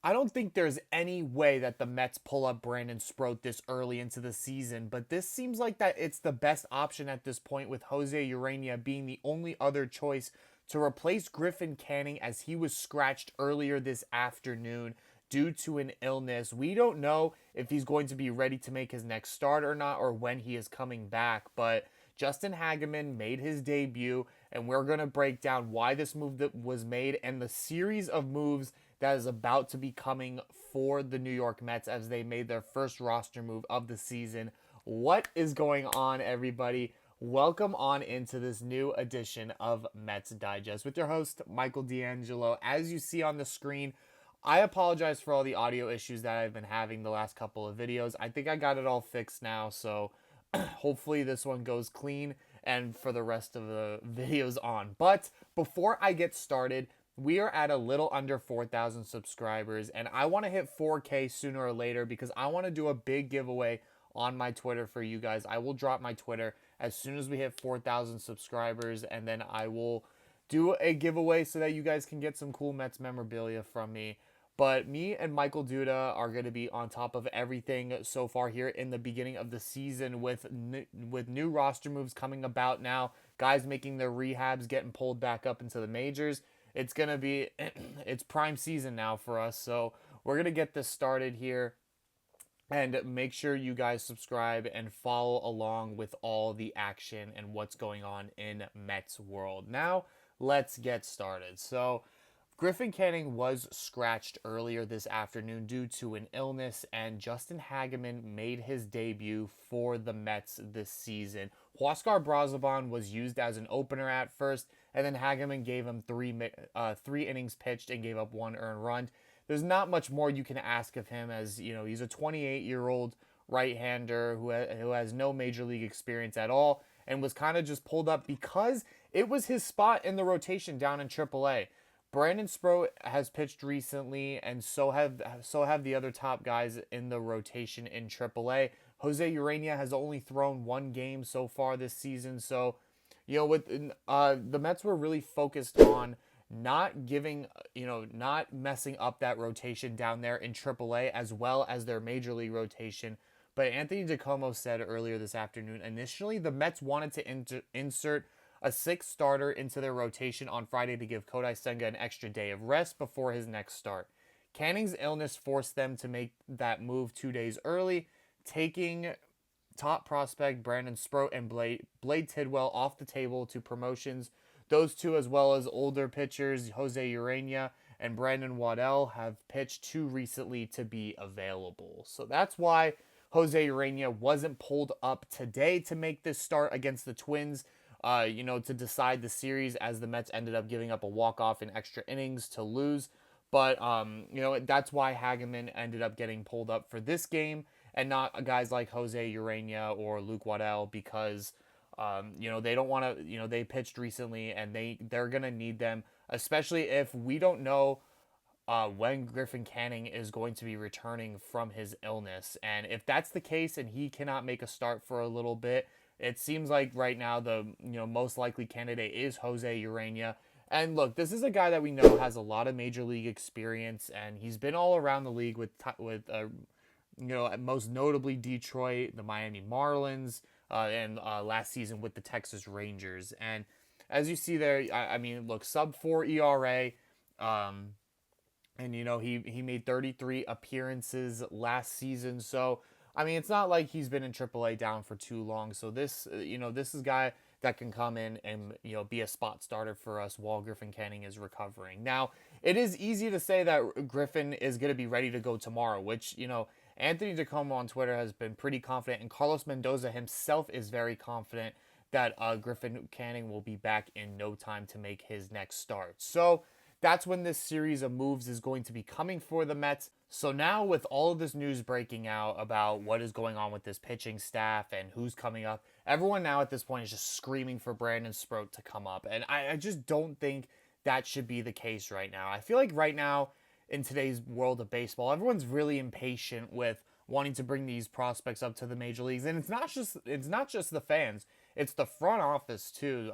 I don't think there's any way that the Mets pull up Brandon Sproat this early into the season, but this seems like that it's the best option at this point, with Jose Urania being the only other choice to replace Griffen Canning, as he was scratched earlier this afternoon due to an illness. We don't know if he's going to be ready to make his next start or not, or when he is coming back, but Justin Hageman made his debut, and we're going to break down why this move that was made and the series of moves that is about to be coming for the New York Mets as they made their first roster move of the season. What is going on, everybody? Welcome on into this new edition of Mets Digest with your host, Michael DeAngelo. As you see on the screen, I apologize for all the audio issues that I've been having the last couple of videos. I think I got it all fixed now, so hopefully this one goes clean and for the rest of the videos on. But before I get started, we are at a little under 4,000 subscribers, and I want to hit 4K sooner or later because I want to do a big giveaway on my Twitter for you guys. I will drop my Twitter as soon as we hit 4,000 subscribers, and then I will do a giveaway so that you guys can get some cool Mets memorabilia from me. But me and Michael Duda are going to be on top of everything so far here in the beginning of the season with new roster moves coming about now, guys making their rehabs, getting pulled back up into the majors. It's going to be, it's prime season now for us. So we're going to get this started here, and make sure you guys subscribe and follow along with all the action and what's going on in Mets world. Now, let's get started. So, Griffen Canning was scratched earlier this afternoon due to an illness, and Justin Hageman made his debut for the Mets this season. Huascar Brazoban was used as an opener at first, and then Hageman gave him three innings pitched and gave up one earned run. There's not much more you can ask of him, as you know he's a 28-year-old right-hander who has no major league experience at all, and was kind of just pulled up because it was his spot in the rotation down in AAA. Brandon Sproat has pitched recently, and so have the other top guys in the rotation in AAA. Jose Urania has only thrown one game so far this season, so with the Mets were really focused on not giving, not messing up that rotation down there in AAA as well as their major league rotation. But Anthony DiComo said earlier this afternoon, initially the Mets wanted to insert a sixth starter into their rotation on Friday to give Kodai Senga an extra day of rest before his next start. Canning's illness forced them to make that move 2 days early, taking top prospect Brandon Sproat and Blade Tidwell off the table to promotions. Those two, as well as older pitchers Jose Urania and Brandon Waddell, have pitched too recently to be available. So that's why Jose Urania wasn't pulled up today to make this start against the Twins, to decide the series, as the Mets ended up giving up a walk-off in extra innings to lose. But, that's why Hageman ended up getting pulled up for this game and not guys like Jose Urania or Luke Waddell, because, they don't want to, they pitched recently and they're going to need them, especially if we don't know when Griffen Canning is going to be returning from his illness. And if that's the case and he cannot make a start for a little bit, it seems like right now the most likely candidate is Jose Urania. And look, this is a guy that we know has a lot of major league experience, and he's been all around the league with most notably Detroit, the Miami Marlins, and last season with the Texas Rangers. And as you see there, look, sub 4 ERA. And he made 33 appearances last season, so it's not like he's been in AAA down for too long. So this is a guy that can come in and be a spot starter for us while Griffen Canning is recovering. Now, it is easy to say that Griffen is going to be ready to go tomorrow, which Anthony DiComo on Twitter has been pretty confident, and Carlos Mendoza himself is very confident that Griffen Canning will be back in no time to make his next start. So that's when this series of moves is going to be coming for the Mets. So now, with all of this news breaking out about what is going on with this pitching staff and who's coming up, everyone now at this point is just screaming for Brandon Sproat to come up. And I just don't think that should be the case right now. I feel like right now, in today's world of baseball, everyone's really impatient with wanting to bring these prospects up to the major leagues. And it's not just the fans, it's the front office too.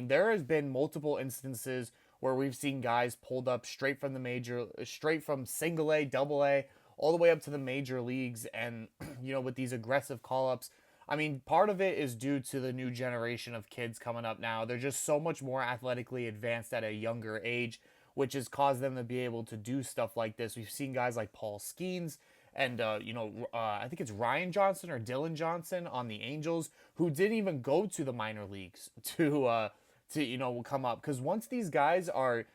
There has been multiple instances where we've seen guys pulled up straight from single A, double A, all the way up to the major leagues, and with these aggressive call ups. I mean, part of it is due to the new generation of kids coming up now. They're just so much more athletically advanced at a younger age, which has caused them to be able to do stuff like this. We've seen guys like Paul Skeens and I think it's Ryan Johnson or Dylan Johnson on the Angels, who didn't even go to the minor leagues to come up, because once these guys are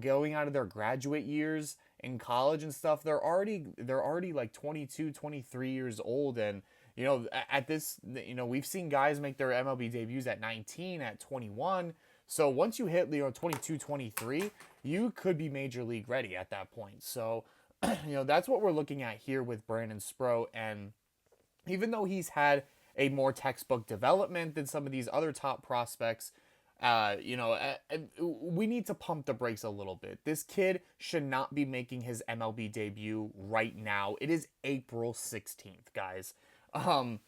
going out of their graduate years in college and stuff, they're already like 22, 23 years old. And at this, we've seen guys make their MLB debuts at 19, at 21. So once you hit 22, 23, you could be major league ready at that point. So that's what we're looking at here with Brandon Sproat. And even though he's had a more textbook development than some of these other top prospects, we need to pump the brakes a little bit. This kid should not be making his MLB debut right now. It is April 16th, guys. Wouldn't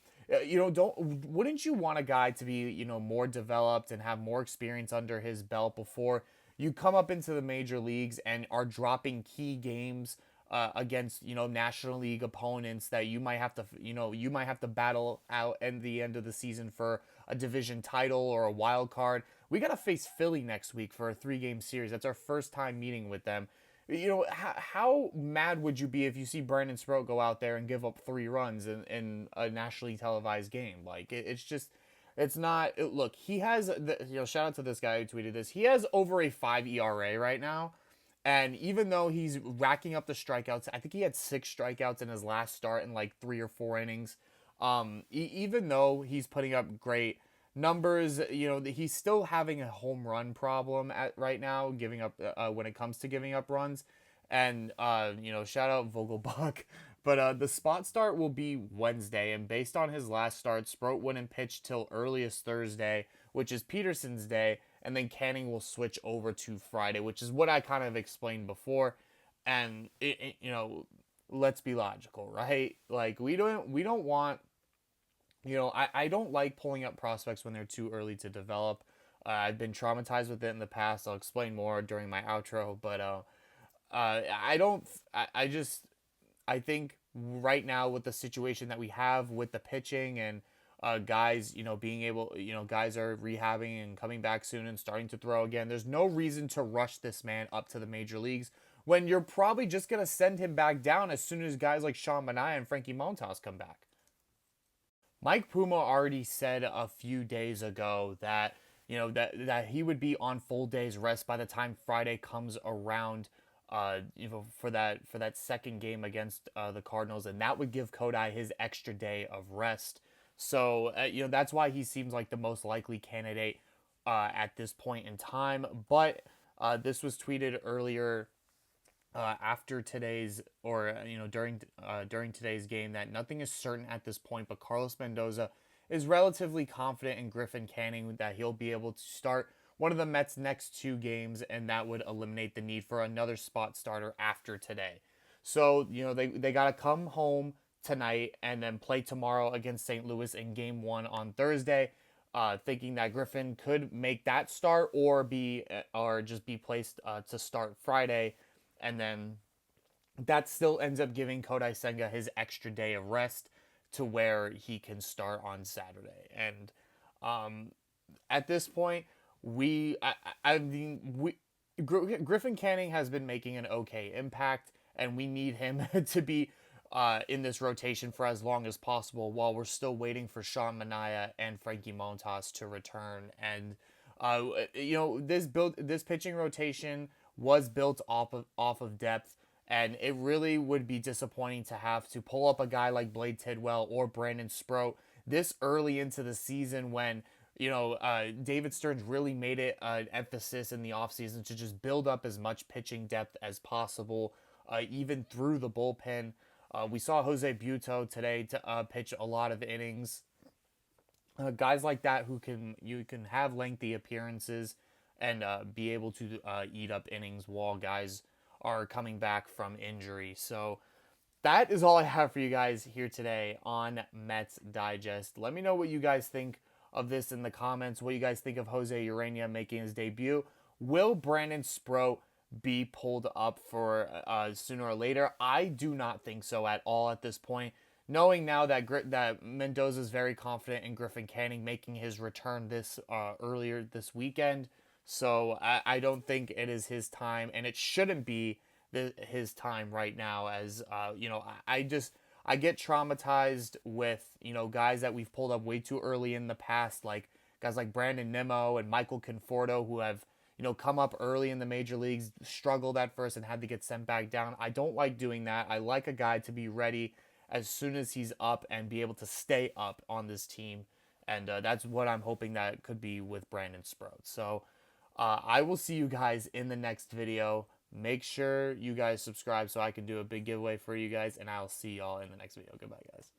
you want a guy to be, more developed and have more experience under his belt before you come up into the major leagues and are dropping key games against National League opponents that you might have to battle out at the end of the season for a division title or a wild card. We got to face Philly next week for a 3-game series. That's our first time meeting with them. How mad would you be if you see Brandon Sproat go out there and give up 3 runs in a nationally televised game? Like, it's not. Look, he has, shout out to this guy who tweeted this. He has over a 5 ERA right now. And even though he's racking up the strikeouts, I think he had 6 strikeouts in his last start in like 3 or 4 innings. Even though he's putting up great numbers, he's still having a home run problem right now, giving up when it comes to giving up runs. And shout out Vogelbach. But the spot start will be Wednesday, and based on his last start, Sproat wouldn't pitch till earliest Thursday, which is Peterson's day, and then Canning will switch over to Friday, which is what I kind of explained before. And let's be logical, right? Like, we don't want, I don't like pulling up prospects when they're too early to develop. I've been traumatized with it in the past. I'll explain more during my outro, but I think right now, with the situation that we have with the pitching and guys, being able, guys are rehabbing and coming back soon and starting to throw again, there's no reason to rush this man up to the major leagues when you're probably just going to send him back down as soon as guys like Sean Manaea and Frankie Montas come back. Mike Puma already said a few days ago that, that he would be on full day's rest by the time Friday comes around, for that second game against the Cardinals, and that would give Kodai his extra day of rest. So, that's why he seems like the most likely candidate at this point in time. But this was tweeted earlier after today's, or during today's game, that nothing is certain at this point, but Carlos Mendoza is relatively confident in Griffen Canning that he'll be able to start one of the Mets' next 2 games, and that would eliminate the need for another spot starter after today. So, they got to come home tonight and then play tomorrow against St. Louis in Game 1 on Thursday, thinking that Griffen could make that start or just be placed to start Friday, and then that still ends up giving Kodai Senga his extra day of rest to where he can start on Saturday. And at this point, Griffen Canning has been making an okay impact, and we need him to be in this rotation for as long as possible while we're still waiting for Sean Manaea and Frankie Montas to return. And this pitching rotation was built off of depth, and it really would be disappointing to have to pull up a guy like Blade Tidwell or Brandon Sproat this early into the season when David Stearns really made it an emphasis in the offseason to just build up as much pitching depth as possible, even through the bullpen. We saw Jose Buto today to pitch a lot of innings. Guys like that you can have lengthy appearances and be able to eat up innings while guys are coming back from injury. So that is all I have for you guys here today on Mets Digest. Let me know what you guys think of this in the comments, what you guys think of Jose Urena making his debut, Will Brandon Sproat be pulled up for sooner or later? I do not think so at all at this point. Knowing now that that Mendoza is very confident in Griffen Canning making his return this earlier this weekend, so I don't think it is his time, and it shouldn't be his time right now. As I get traumatized with guys that we've pulled up way too early in the past, like guys like Brandon Nimmo and Michael Conforto, who have come up early in the major leagues, struggled at first, and had to get sent back down. I don't like doing that. I like a guy to be ready as soon as he's up and be able to stay up on this team. And that's what I'm hoping that could be with Brandon Sprout. So I will see you guys in the next video. Make sure you guys subscribe so I can do a big giveaway for you guys. And I'll see y'all in the next video. Goodbye, guys.